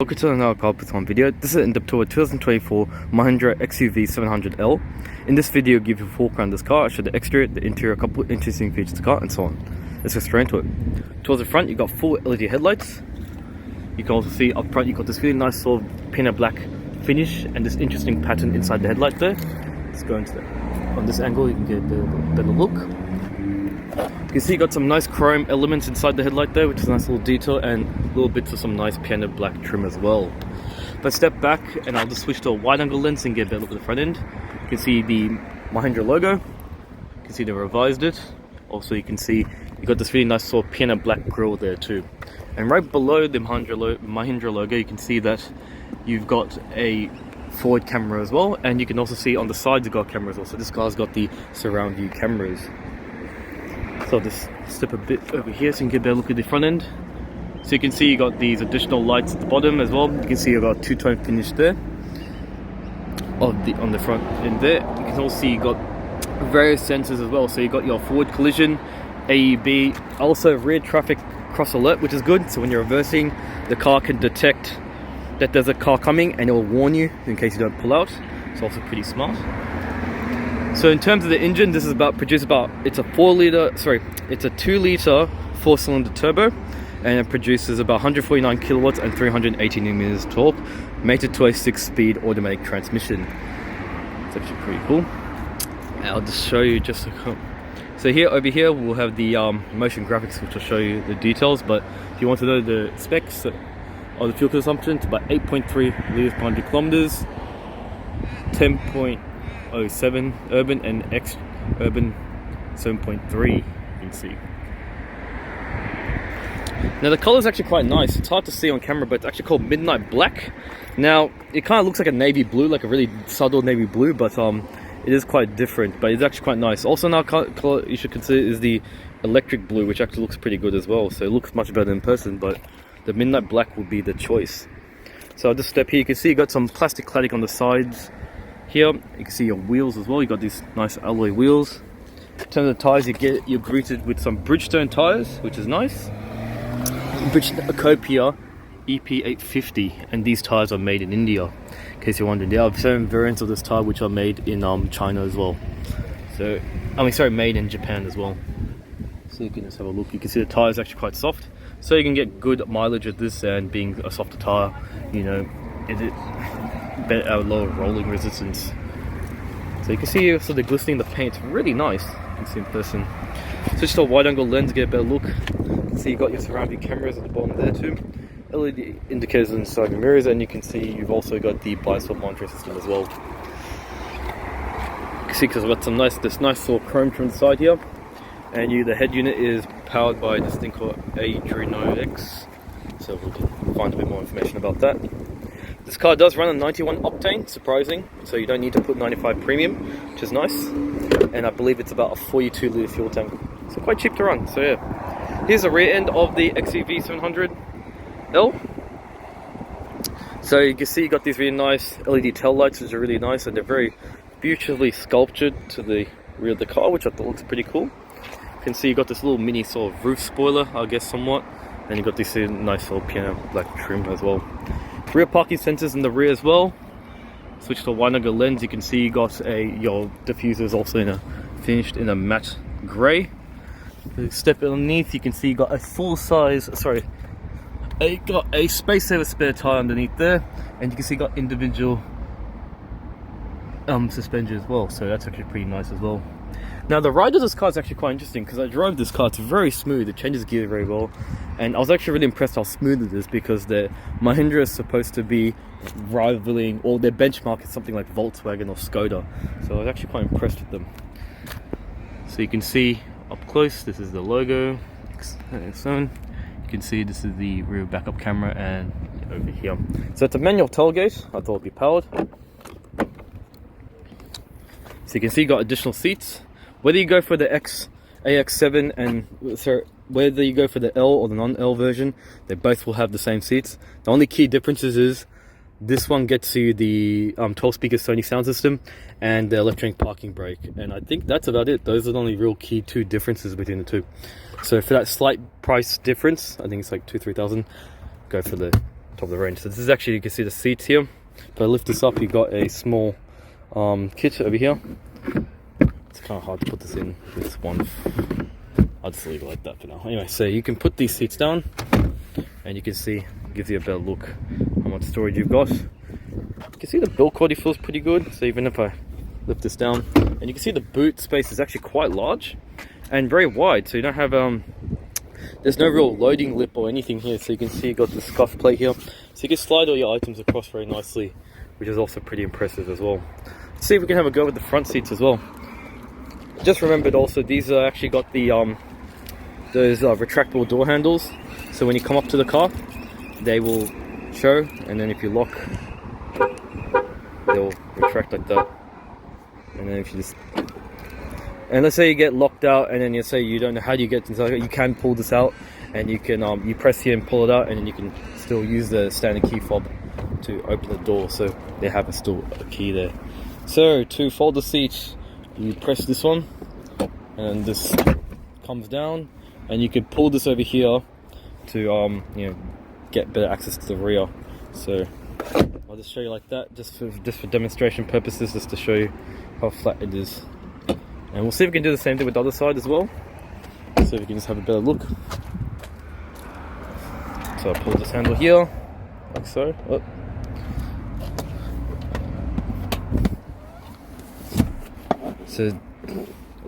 Welcome to another car one video. This is in the 2024 Mahindra XUV700L. In this video, I'll give you a full around this car. I show the exterior, the interior, a couple of interesting features of the car, and so on. Let's go straight into it. Towards the front, you've got full LED headlights. You can also see up front, you've got this really nice sort of piano black finish and this interesting pattern inside the headlight there. Let's go into on this angle, you can get a better look. You can see you got some nice chrome elements inside the headlight there, which is a nice little detail, and little bits of some nice piano black trim as well. If I step back and I'll just switch to a wide angle lens and get a better look at the front end. You can see the Mahindra logo. You can see they revised it. Also you can see you got this really nice sort of piano black grille there too. And right below the Mahindra logo, you can see that you've got a forward camera as well, and you can also see on the sides you've got cameras also. This car's got the surround view cameras. So I'll just step a bit over here so you can get a better look at the front end. So you can see you got these additional lights at the bottom as well. You can see you got two-tone finish there on the front end there. You can also see you got various sensors as well. So you got your forward collision, AEB, also rear traffic cross alert, which is good. So when you're reversing, the car can detect that there's a car coming and it will warn you in case you don't pull out. It's also pretty smart. So in terms of the engine, this is it's a 2-liter 4-cylinder turbo, and it produces about 149 kilowatts and 380 newton-meters torque, mated to a 6-speed automatic transmission. It's actually pretty cool. And I'll just show you so over here we'll have the motion graphics, which will show you the details, but if you want to know the specs of the fuel consumption, it's about 8.3 liters per 100 kilometers, 10.07 urban and ex-urban 7.3, you can see. Now the color is actually quite nice. It's hard to see on camera, but it's actually called Midnight Black. Now it kind of looks like a navy blue, like a really subtle navy blue, but it is quite different, but it's actually quite nice. Also, now color you should consider is the electric blue, which actually looks pretty good as well. So it looks much better in person, but the Midnight Black would be the choice. So I'll just step here. You can see you got some plastic cladding on the sides. Here you can see your wheels as well. You got these nice alloy wheels. In terms of tires, you're greeted with some Bridgestone tires, which is nice. Copia EP850, and these tires are made in India. In case you're wondering, there are certain variants of this tire which are made in China as well. So made in Japan as well. So you can just have a look. You can see the tire is actually quite soft, so you can get good mileage with this, and being a softer tire, you know, better lower rolling resistance. So you can see also the glistening, the paint's really nice. You can see in person. Switch to a wide angle lens to get a better look. You can see you got your surround view cameras at the bottom there too. LED indicators inside the mirrors, and you can see you've also got the blind spot monitoring system as well. You can see because we've got this nice sort of chrome trim inside here, and the head unit is powered by this thing called Adreno-X. So we can find a bit more information about that. This car does run on 91 octane, surprising, so you don't need to put 95 premium, which is nice. And I believe it's about a 42 litre fuel tank, so quite cheap to run. So yeah, here's the rear end of the XUV700L. So you can see you got these really nice LED tail lights, which are really nice, and they're very beautifully sculptured to the rear of the car, which I thought looks pretty cool. You can see you got this little mini sort of roof spoiler, I guess somewhat, and you got this nice little piano black trim as well. Rear parking sensors in the rear as well. Switch to a wide angle lens. You can see you got your diffuser is also finished in a matte grey. Step underneath, you can see you got a got a space saver spare tire underneath there, and you can see you got individual suspension as well. So that's actually pretty nice as well. Now the ride of this car is actually quite interesting because I drove this car. It's very smooth. It changes gear very well, and I was actually really impressed how smooth it is, because the Mahindra is supposed to be rivaling, or their benchmark is something like Volkswagen or Skoda. So I was actually quite impressed with them. So you can see up close, this is the logo. You can see this is the rear backup camera, and over here. So it's a manual tailgate. I thought it'd be powered. So you can see you got additional seats. Whether you go for the AX7 whether you go for the L or the non-L version, they both will have the same seats. The only key differences is this one gets you the 12-speaker Sony sound system and the electronic parking brake, and I think that's about it. Those are the only real key two differences between the two. So for that slight price difference, I think it's like 2,000-3,000, go for the top of the range. So this is actually, you can see the seats here. If I lift this up, you've got a small kit over here. It's kind of hard to put this in this one. I'll just leave it like that for now. Anyway, so you can put these seats down and you can see, it gives you a better look how much storage you've got. You can see the build quality feels pretty good. So even if I lift this down, and you can see the boot space is actually quite large and very wide. So you don't have there's no real loading lip or anything here. So you can see you got the scuff plate here. So you can slide all your items across very nicely, which is also pretty impressive as well. Let's see if we can have a go with the front seats as well. Just remembered also, these are actually got the those retractable door handles. So when you come up to the car, they will show, and then if you lock, they'll retract like that. And then if you just, and let's say you get locked out, and then you say you don't know how do you get inside, you can pull this out, and you can you press here and pull it out, and then you can still use the standard key fob to open the door. So they have still a key there. So to fold the seat, you press this one, and this comes down, and you can pull this over here to you know, get better access to the rear. So I'll just show you like that, just for demonstration purposes, just to show you how flat it is. And we'll see if we can do the same thing with the other side as well. So we can just have a better look. So I pull this handle here, like so. Oh. So,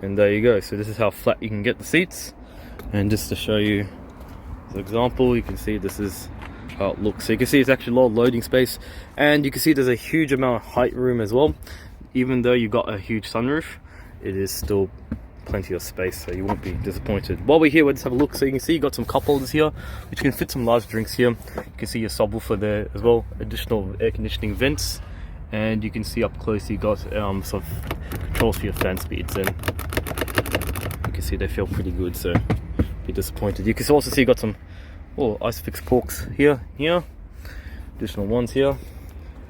and there you go. So this is how flat you can get the seats. And just to show you as an example, you can see this is how it looks. So you can see it's actually a lot of loading space, and you can see there's a huge amount of height room as well. Even though you've got a huge sunroof, it is still plenty of space, so you won't be disappointed. While we're here, let's have a look. So you can see you got some cup holders here, which can fit some large drinks here. You can see your subwoofer there as well, additional air conditioning vents, and you can see up close you got sort of controls for your fan speeds, and you can see they feel pretty good, so be disappointed. You can also see you got some ISOFIX ports here, additional ones here.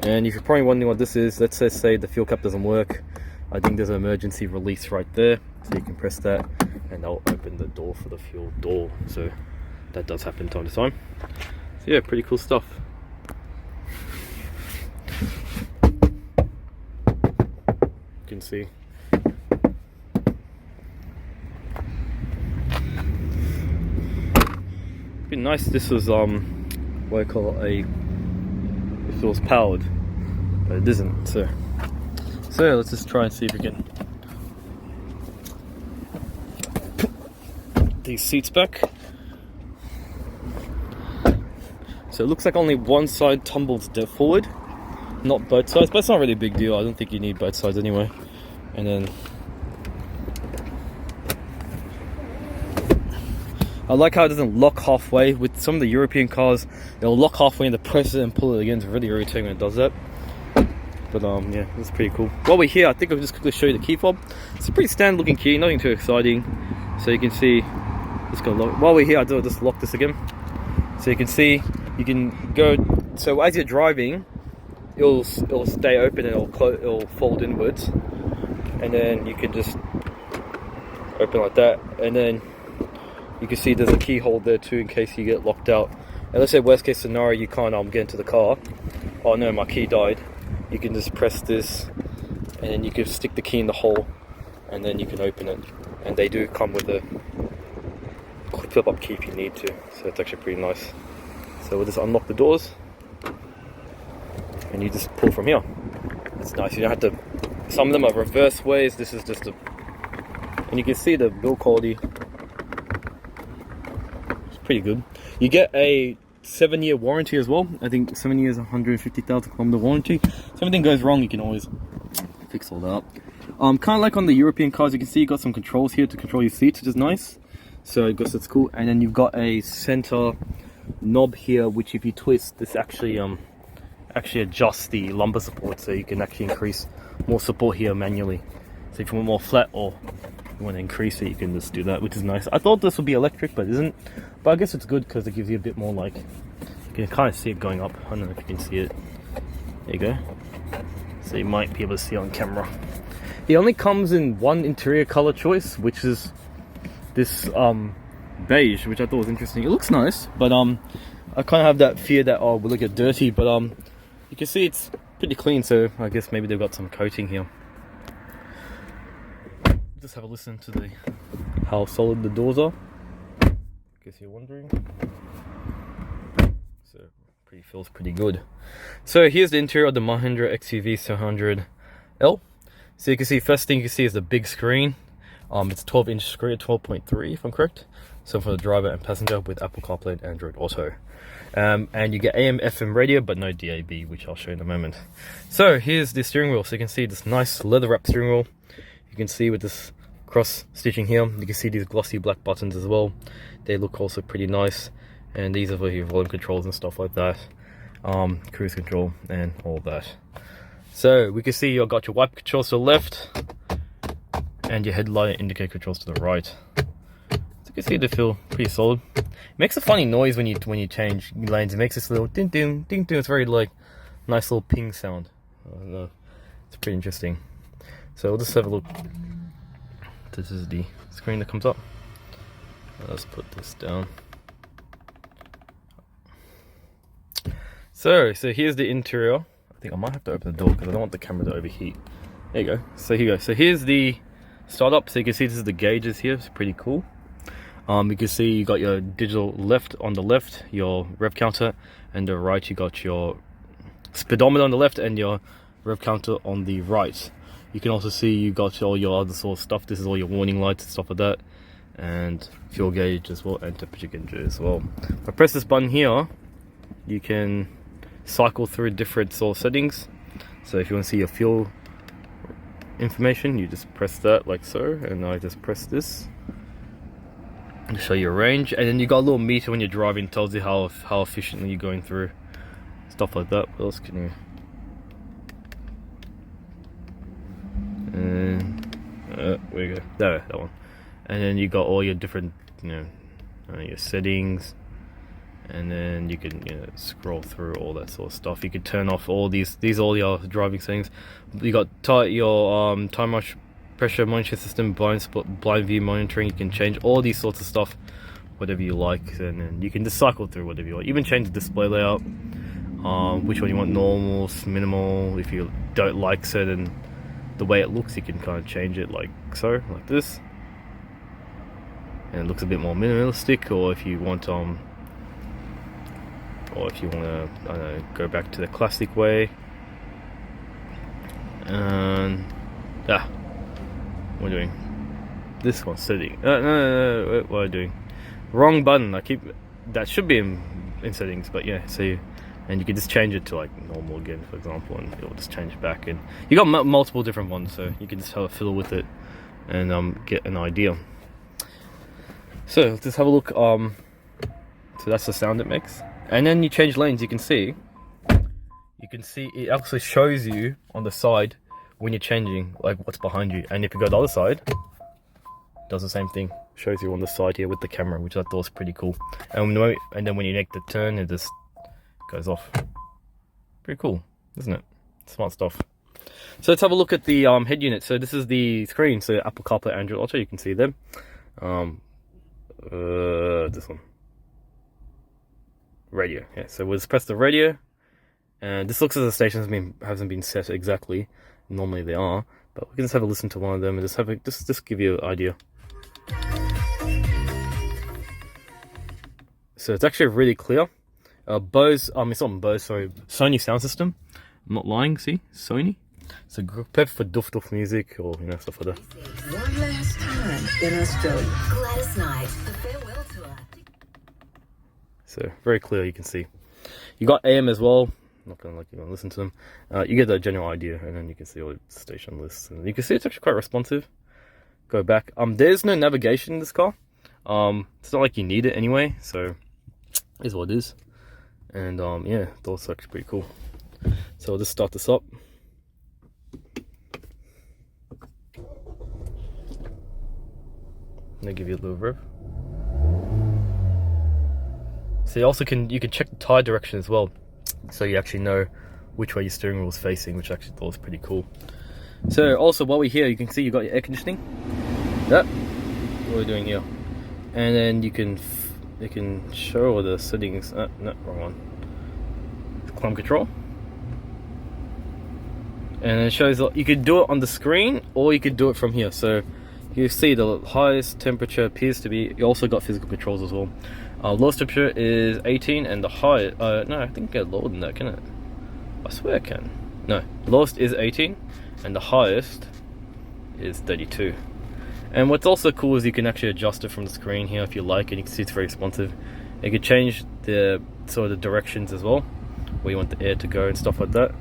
And if you're probably wondering what this is, let's just say the fuel cap doesn't work. I think there's an emergency release right there, so you can press that and that'll open the door for the fuel door. So that does happen time to time. So yeah, pretty cool stuff. You can see. It'd be nice if this was what I call if it was powered, but it isn't. So let's just try and see if we can put these seats back. So it looks like only one side tumbles forward, not both sides, but it's not really a big deal. I don't think you need both sides anyway. And then I like how it doesn't lock halfway. With some of the European cars, it'll lock halfway and press it and pull it again. It's really irritating when it does that. But yeah, that's pretty cool. While we're here, I think I'll just quickly show you the key fob. It's a pretty standard looking key, nothing too exciting. So you can see, just gonna lock. While we're here, I'll just lock this again. So you can see, you can go. So as you're driving, it'll stay open and it'll fold inwards, and then you can just open like that, and then you can see there's a keyhole there too in case you get locked out. And let's say worst case scenario, you can't get into the car. Oh no, my key died. You can just press this, and then you can stick the key in the hole, and then you can open it. And they do come with a flip up key if you need to. So it's actually pretty nice. So we'll just unlock the doors, and you just pull from here. It's nice. You don't have to. Some of them are reverse ways. This is just and you can see the build quality. Pretty good. You get a 7-year warranty as well. I think 7 years, 150,000 kilometer warranty. So if anything goes wrong, you can always fix all that up. Kind of like on the European cars, you can see you got some controls here to control your seats, which is nice. So I guess that's cool. And then you've got a center knob here, which if you twist, this actually adjusts the lumbar support, so you can actually increase more support here manually. So if you want more flat or you want to increase it, you can just do that, which is nice. I thought this would be electric, but it isn't. But I guess it's good because it gives you a bit more, like, you can kind of see it going up. I don't know if you can see it. There you go. So you might be able to see it on camera. It only comes in one interior color choice, which is this beige, which I thought was interesting. It looks nice, but I kind of have that fear that, oh, will it get dirty, but you can see it's pretty clean, so I guess maybe they've got some coating here. Just have a listen to how solid the doors are. I guess you're wondering. So feels pretty good. So here's the interior of the Mahindra XUV700L. So you can see, first thing you can see is the big screen. It's a 12-inch screen, 12.3 if I'm correct. So for the driver and passenger with Apple CarPlay and Android Auto. And you get AM, FM radio, but no DAB, which I'll show you in a moment. So here's the steering wheel. So you can see this nice leather wrapped steering wheel. You can see with this cross stitching here, you can see these glossy black buttons as well. They look also pretty nice. And these are for your volume controls and stuff like that. Cruise control and all that. So we can see you've got your wiper controls to the left and your headlight indicator controls to the right. So you can see they feel pretty solid. It makes a funny noise when you change lanes. It makes this little ding ding ding ding. It's very like nice little ping sound. I don't know. It's pretty interesting. So we'll just have a look. This is the screen that comes up. Let's put this down. So here's the interior. I think I might have to open the door because I don't want the camera to overheat. There you go. So here you go. So here's the startup. So you can see this is the gauges here. It's pretty cool. You can see you got your digital left on the left, your rev counter, and the right you got your speedometer on the left and your rev counter on the right. You can also see you got all your other sort of stuff. This is all your warning lights and stuff like that, and fuel gauge as well, and temperature gauge as well. If I press this button here, you can cycle through different sort of settings. So if you want to see your fuel information, you just press that like so, and I just press this to show you a range. And then you got a little meter when you're driving, tells you how efficiently you're going through stuff like that. What else can you? And where you go? There, that one. And then you got all your different, your settings. And then you can scroll through all that sort of stuff. You can turn off all these are all your driving settings. You got your time rush pressure monitoring system, blind view monitoring. You can change all these sorts of stuff, whatever you like, and then you can just cycle through whatever you want. Even change the display layout, which one you want, normal, minimal. If you don't like the way it looks, you can kind of change it like so, like this, and it looks a bit more minimalistic. Or if you want to, go back to the classic way. And what am I doing? This one's setting. No, what am I doing? Wrong button. That should be in settings, but yeah. So and you can just change it to like normal again, for example, and it'll just change back. And you got multiple different ones, so you can just have a fiddle with it and get an idea. So let's just have a look. So that's the sound it makes. And then you change lanes. You can see it actually shows you on the side when you're changing, like what's behind you. And if you go to the other side, it does the same thing. Shows you on the side here with the camera, which I thought was pretty cool. And then when you make the turn, it just goes off. Pretty cool, isn't it? Smart stuff. So let's have a look at the head unit. So this is the screen. So Apple CarPlay, Android Auto. You can see them. This one. Radio. Yeah, so we'll just press the radio, and this looks as the station hasn't been set exactly. Normally they are, but we can just have a listen to one of them and just give you an idea. So it's actually really clear. It's not Bose, sorry, Sony sound system. I'm not lying. See, Sony. So perfect for doof music or stuff like that. One last time in Australia. Gladys Knight, the farewell tour. So very clear, you can see. You got AM as well. Not gonna like you want to listen to them. You get the general idea, and then you can see all the station lists, and you can see it's actually quite responsive. Go back. There's no navigation in this car. It's not like you need it anyway, so it is what it is. And yeah, that's actually pretty cool. So I'll just start this up. I'll give you a little rev. So you also can check the tire direction as well, so you actually know which way your steering wheel is facing, which I actually thought was pretty cool. So also while we're here, you can see you got your air conditioning. What we're doing here, and then you can you can show all the settings. No, wrong one. Climate control. And it shows you could do it on the screen or you could do it from here. So you see the highest temperature appears to be, you also got physical controls as well. Lowest temperature is 18 and the highest, no, I think it can get lower than that, can it? I swear it can. No, lowest is 18 and the highest is 32. And what's also cool is you can actually adjust it from the screen here if you like, and you can see it's very responsive. You can change the sort of the directions as well, where you want the air to go and stuff like that,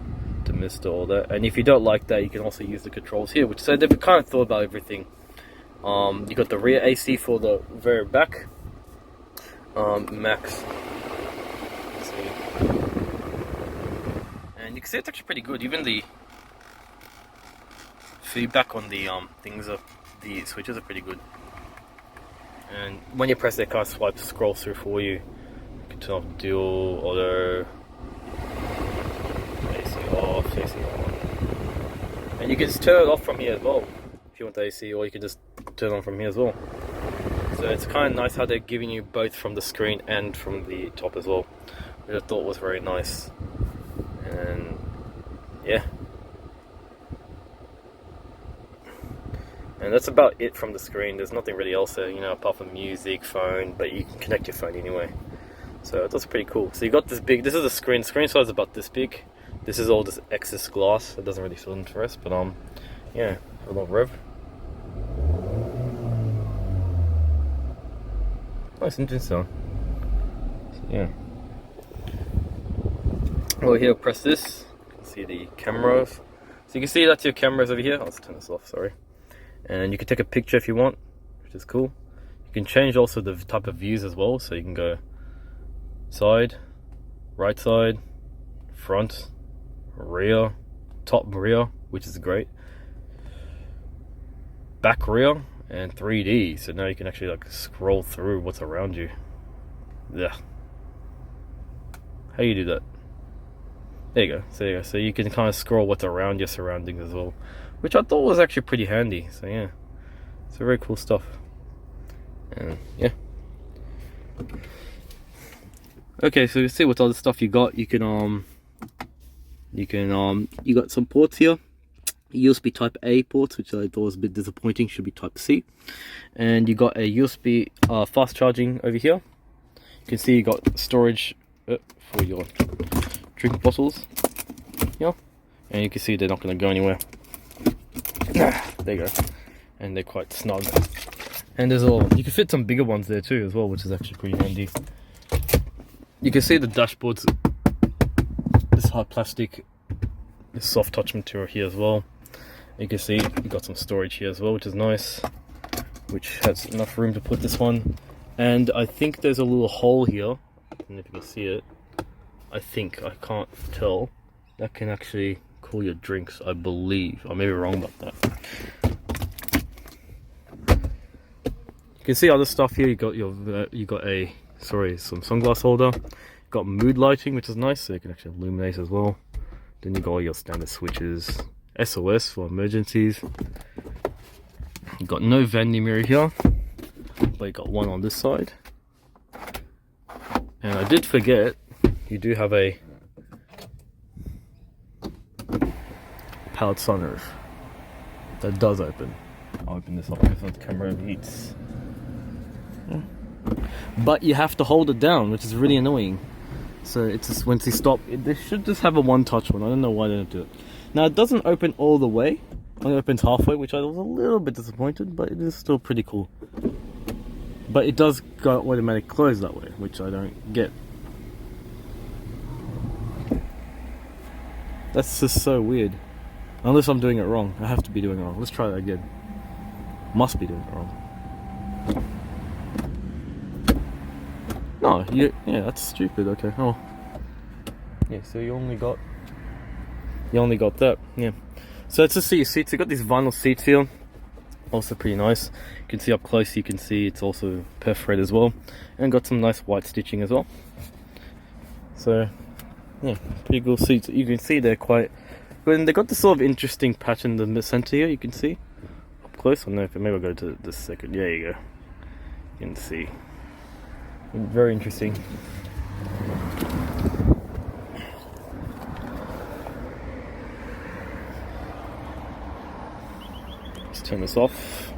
to mist all that. And if you don't like that, you can also use the controls here, which so they've kind of thought about everything. You got the rear AC for the very back, max. And you can see it's actually pretty good. Even the feedback on the things of the switches are pretty good. And when you press that, kind of swipe scrolls through for you. You can turn off dual, auto, AC off, AC on. And you can just turn it off from here as well if you want the AC, or you can just turn on from here as well. So it's kind of nice how they're giving you both from the screen and from the top as well, which I thought was very nice. And yeah. And that's about it from the screen. There's nothing really else there, you know, apart from music, phone, but you can connect your phone anyway. So that's pretty cool. So you got this big, this is the screen size is about this big. This is all this excess glass. It doesn't really feel interest, but yeah, a lot of rev. Nice engine sound. So, yeah. Well, here, press this. You can see the cameras. So you can see that's your cameras over here. Let's turn this off, sorry. And you can take a picture if you want, which is cool. You can change also the type of views as well, so you can go side, right side, front, rear, top rear, which is great, back rear, and 3D. So now you can actually like scroll through what's around you. Yeah. How do you do that? There you go. So there you go. So you can kind of scroll what's around your surroundings as well, which I thought was actually pretty handy. So yeah, it's very cool stuff. And yeah. Okay, so you see what other stuff you got. You got some ports here. USB Type A ports, which I thought was a bit disappointing. Should be Type C. And you got a USB fast charging over here. You can see you got storage for your drink bottles here, and you can see they're not going to go anywhere. There you go. And they're quite snug. And there's all, you can fit some bigger ones there too as well, which is actually pretty handy. You can see the dashboards, this hard plastic, this soft touch material here as well. You can see you got some storage here as well, which is nice, which has enough room to put this one. And I think there's a little hole here, I don't know if you can see it. I can't tell, that can actually cool your drinks, I believe. I may be wrong about that. You can see other stuff here. You got some sunglass holder. You got mood lighting, which is nice, so you can actually illuminate as well. Then you got all your standard switches, SOS for emergencies. You got no vanity mirror here, but you got one on this side. And I did forget, you do have a powered sunroof that does open. I'll open this up because the camera overheats. But you have to hold it down, which is really annoying. So it's just once you stop, they should just have a one-touch one. I don't know why they don't do it. Now it doesn't open all the way. It only opens halfway, which I was a little bit disappointed, but it is still pretty cool. But it does go automatic close that way, which I don't get. That's just so weird. Unless I'm doing it wrong. I have to be doing it wrong. Let's try that again. Must be doing it wrong. No, yeah, that's stupid. Okay. Oh, yeah. So you only got that. Yeah. So let's just see your seats. You got these vinyl seats here. Also pretty nice. You can see up close. You can see it's also perforated as well, and got some nice white stitching as well. So yeah, pretty cool seats. You can see they're quite good, and they got this sort of interesting pattern in the center here. You can see up close. I don't know if maybe I'll go to the second. Yeah, you go. You can see. Very interesting. Let's turn this off.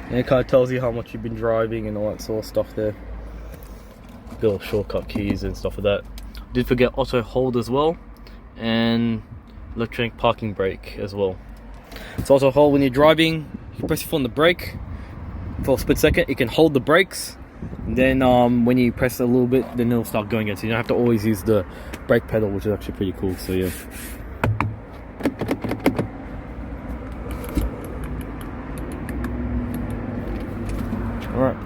And it kind of tells you how much you've been driving and all that sort of stuff there. Little shortcut keys and stuff like that. Did forget auto hold as well, and electronic parking brake as well. It's auto hold when you're driving. You press your foot on the brake for a split second. It can hold the brakes. And then when you press a little bit, then it'll start going again. So you don't have to always use the brake pedal, which is actually pretty cool. So yeah. Alright,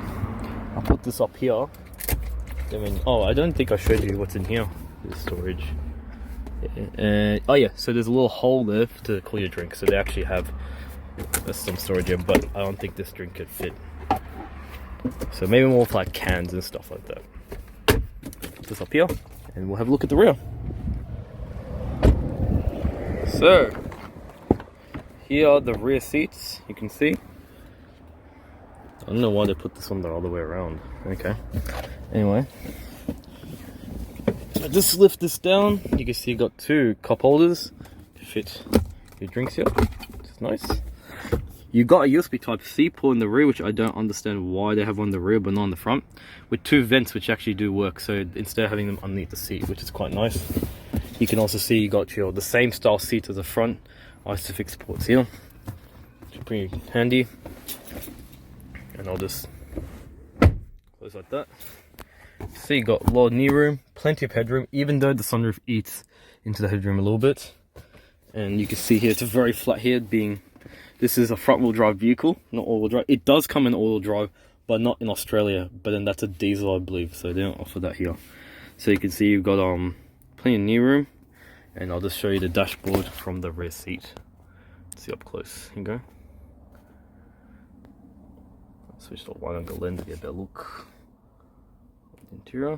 I'll put this up here. Oh, I don't think I showed you what's in here. This storage. Oh yeah, so there's a little hole there to cool your drink. So they actually have some storage here, but I don't think this drink could fit. So maybe more for like cans and stuff like that. Put this up here, and we'll have a look at the rear. So here are the rear seats. You can see. I don't know why they put this one the other way around. Okay. Anyway, I just lift this down. You can see you got two cup holders to fit your drinks here. It's nice. You got a USB Type-C port in the rear, which I don't understand why they have on the rear but not on the front, with two vents which actually do work. So instead of having them underneath the seat, which is quite nice. You can also see you got the same style seat as the front. Isofix ports here, which is pretty handy. And I'll just close like that. See, you got a lot of knee room, plenty of headroom, even though the sunroof eats into the headroom a little bit. And you can see here, it's a very flat here, being this is a front wheel drive vehicle, not all wheel drive. It does come in all wheel drive, but not in Australia. But then that's a diesel, I believe, so they don't offer that here. So you can see you've got plenty of knee room, and I'll just show you the dashboard from the rear seat. See up close. Here you go. Switch to wide angle lens to get a better look. Interior.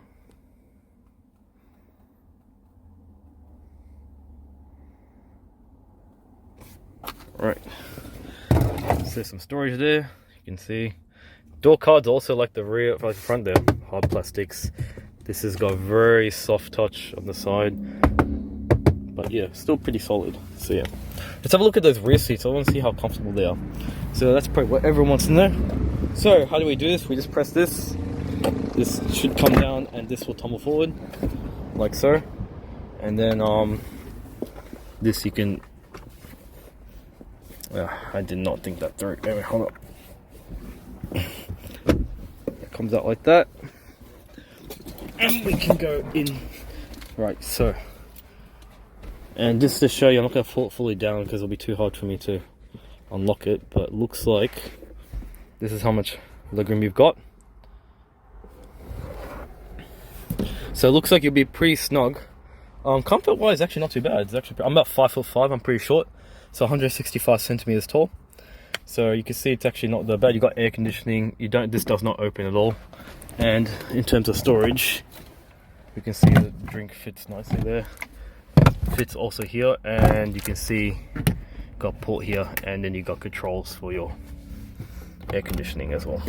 Right. So there's some storage there. You can see door cards also like the rear, like the front there. Hard plastics. This has got very soft touch on the side, but yeah, still pretty solid. So yeah, let's have a look at those rear seats. I want to see how comfortable they are. So that's probably what everyone wants to know. So how do we do this? We just press this. This should come down and this will tumble forward like so, and then this you can I did not think that through. Anyway, hold up. It comes out like that, and we can go in. Right, so, and just to show you, I'm not going to pull it fully down because it'll be too hard for me to unlock it, but it looks like this is how much legroom you've got. So it looks like you'll be pretty snug. Comfort wise, actually not too bad. It's actually, I'm about 5'5", I'm pretty short, so 165 centimeters tall. So you can see it's actually not that bad. You got air conditioning. This does not open at all. And in terms of storage, you can see the drink fits nicely there. Fits also here, and you can see got a port here, and then you got controls for your air conditioning as well.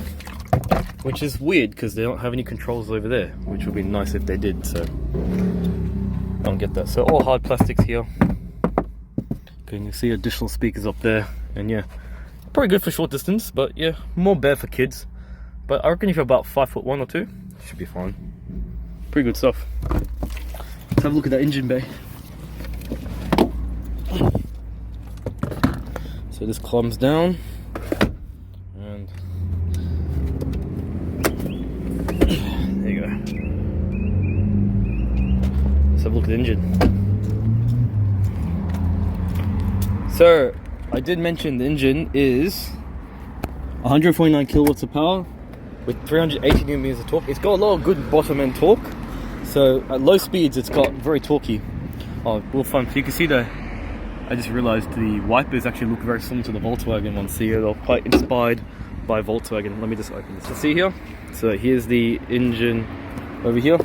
Which is weird because they don't have any controls over there, which would be nice if they did. So I don't get that. So all hard plastics here. Okay, you can see additional speakers up there, and yeah, pretty good for short distance, but yeah, more bad for kids. But I reckon if you're about 5'1" or 2, should be fine. Pretty good stuff. Let's have a look at that engine bay. So this climbs down, and there you go. Let's have a look at the engine. So I did mention the engine is 149 kilowatts of power with 380 newton meters of torque. It's got a lot of good bottom end torque. So at low speeds, it's got very torquey. Oh, well, fun. So you can see I just realized the wipers actually look very similar to the Volkswagen ones. So they're quite inspired by Volkswagen. Let me just open this. So see here. So here's the engine over here.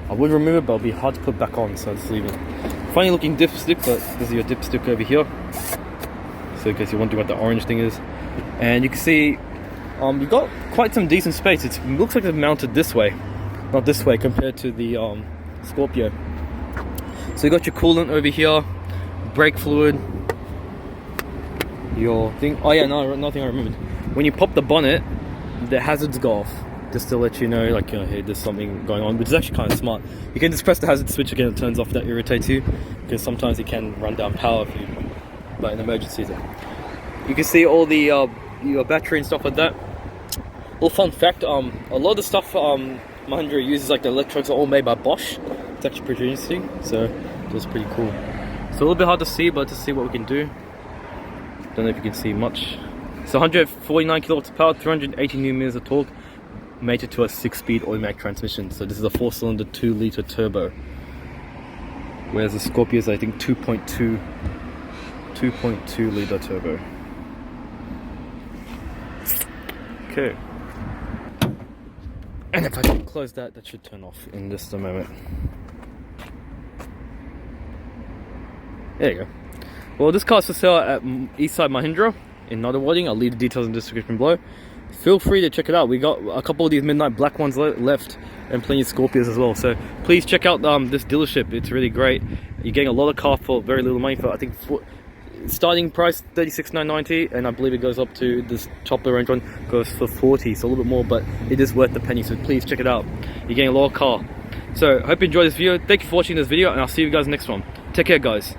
I would remove it, but it'll be hard to put back on, so I'll just leave it. Funny looking dipstick, but this is your dipstick over here. So in case you're wondering what the orange thing is. And you can see You got quite some decent space. It looks like it's mounted this way, not this way compared to the Scorpio. So you got your coolant over here, brake fluid, your thing. Oh yeah, no, nothing I remembered. When you pop the bonnet, the hazards go off, just to let you know, like, hey, there's something going on, which is actually kind of smart. You can just press the hazard switch again, it turns off. That irritates you, because sometimes it can run down power if you, like in emergencies. You can see all the your battery and stuff like that. Little fun fact, a lot of the stuff Mahindra uses, like the electronics, are all made by Bosch. It's actually pretty interesting, so it's pretty cool. It's a little bit hard to see, but to see what we can do. Don't know if you can see much. So 149 kilowatts of power, 380 newton meters of torque, mated to a 6-speed automatic transmission. So this is a 4-cylinder 2-liter turbo, whereas the Scorpio is, I think, 2.2 liter turbo. Okay. And if I can close that, that should turn off in just a moment. There you go. Well, this car is for sale at Eastside Mahindra in Nuttawatting. I'll leave the details in the description below. Feel free to check it out. We got a couple of these midnight black ones left, and plenty of Scorpios as well. So please check out this dealership. It's really great. You're getting a lot of car for very little money. For, I think, starting price $36,990, and I believe it goes up to this top range one goes for $40, so a little bit more, but it is worth the penny. So please check it out. You're getting a lot of car. So hope you enjoyed this video. Thank you for watching this video, and I'll see you guys next one. Take care, guys.